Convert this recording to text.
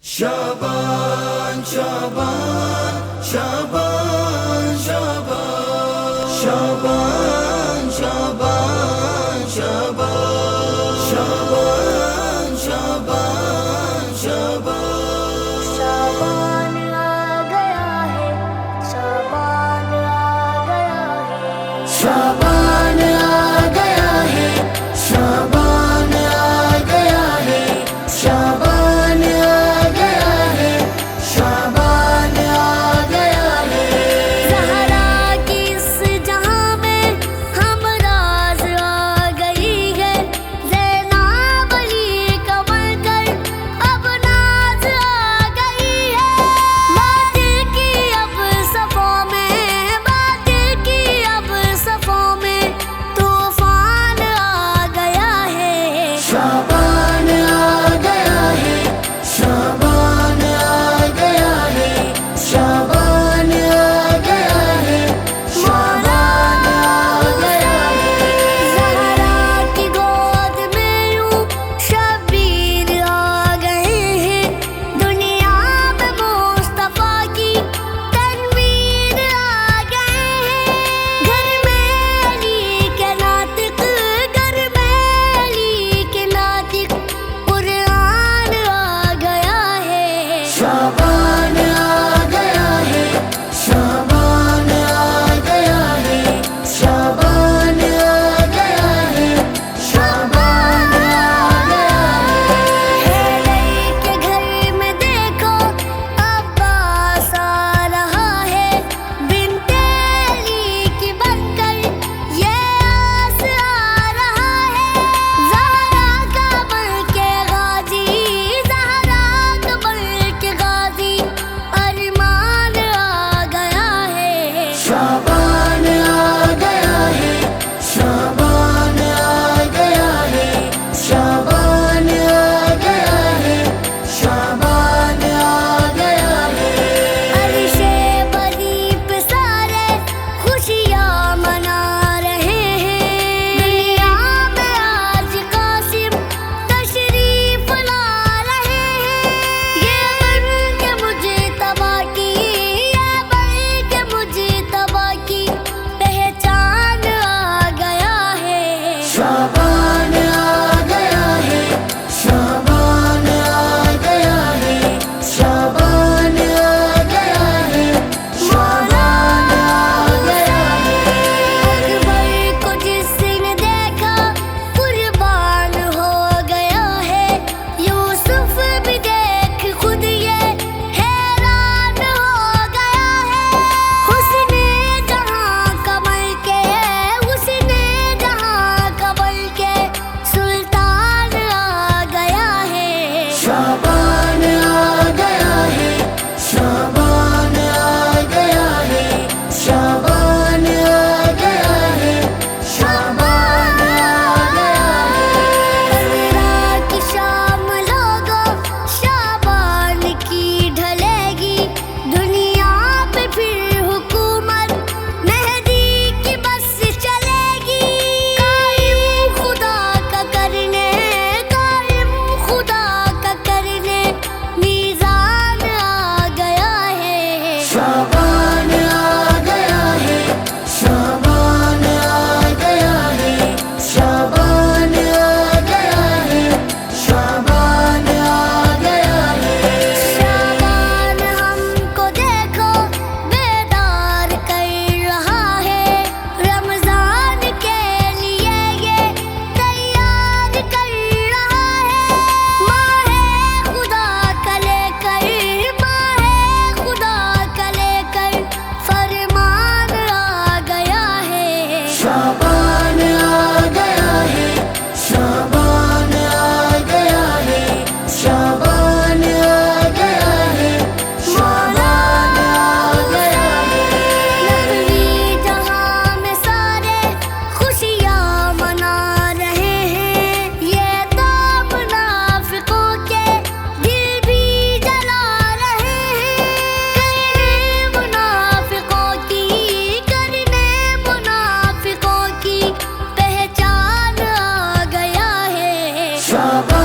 शाबान शाबान शाबान शाबान शाबान शाबान शाबान शाबान शाबान शाबान शाबान आ गया है, शाबान आ गया है, शाबान आ गया है, शाबान आ गया है, शाबान आ गया है, शाबान आ गया है। ज़हरा की इस जहां में हमराज़ आ गई है, ज़ैनब अली कमर कर अब नाज़ आ गई है। बातिल की अब सफ़ों में, बातिल की अब सफ़ों में तूफ़ान आ गया है। शाबान आ गया है, शाबान आ गया है, शाबान आ गया है, शाबान आ गया है। ज़हरा की गोद में यूं शब्बीर आ गए हैं, दुनिया में मुस्तफ़ा की तनवीर आ गए हैं। घर में अली के नातिक, घर में अली के नातिक कुरान आ गया है। शाबान आ गया है, शाबान आ गया है, शाबान आ गया है, शाबान आ गया है। हेले के घर में देखो अब्बास आ रहा है, बिन्ते अली की बनकर ये आस आ रहा है। ज़हरा का बल्कि गाजी, ज़हरा का बल्कि गाजी अरमान आ गया है। शाबान आ गया है, शाबान आ गया है, शाबान आ गया है, शाबान आ गया है। अर्शे बरी पे सारे खुशियाँ मना रहे हैं, दुनिया में आज कासिम तशरीफ ला रहे हैं। ये बन के मुझे तबाह की, ये बन के मुझे तबाह की पहचान आ गया है। शाबान आ गया है, शाबान आ गया है, शाबान आ गया है, शाबान आ गया है। अकबर को जिसने देखा कुर्बान हो गया है, यूसुफ भी देख खुद ये हैरान हो गया है। उसने जहाँ कमल के, उसने जहाँ कमल के सुल्तान आ गया है। शाबान आ गया है, शाबान आ गया है, शाबान आ गया है, शाबान आ गया है। कजरा की शाम लोगों शाबान की ढलेगी, दुनिया पे फिर हुकूमत मेहदी की बस चलेगी। कायम खुदा का करने, कायम खुदा का करने मीज़ान आ गया है। शाबान आ गया है, शाबान आ गया है, शाबान आ गया है, शाबान आ गया है। शाबान हमको देखो बेदार कर रहा है, रमजान के लिए ये तैयार कर रहा है। माहे खुदा का लेकर, माहे खुदा का लेकर फरमान आ गया है। शाबान आ गया है, शाबान आ गया है, शाबान आ गया है, शाबान आ गया है। नबवी जहां में सारे खुशियाँ मना रहे हैं, ये तो मुनाफिकों के दिल भी जला रहे हैं। करने मुनाफिकों की, करने मुनाफिकों की पहचान आ गया है। शाबान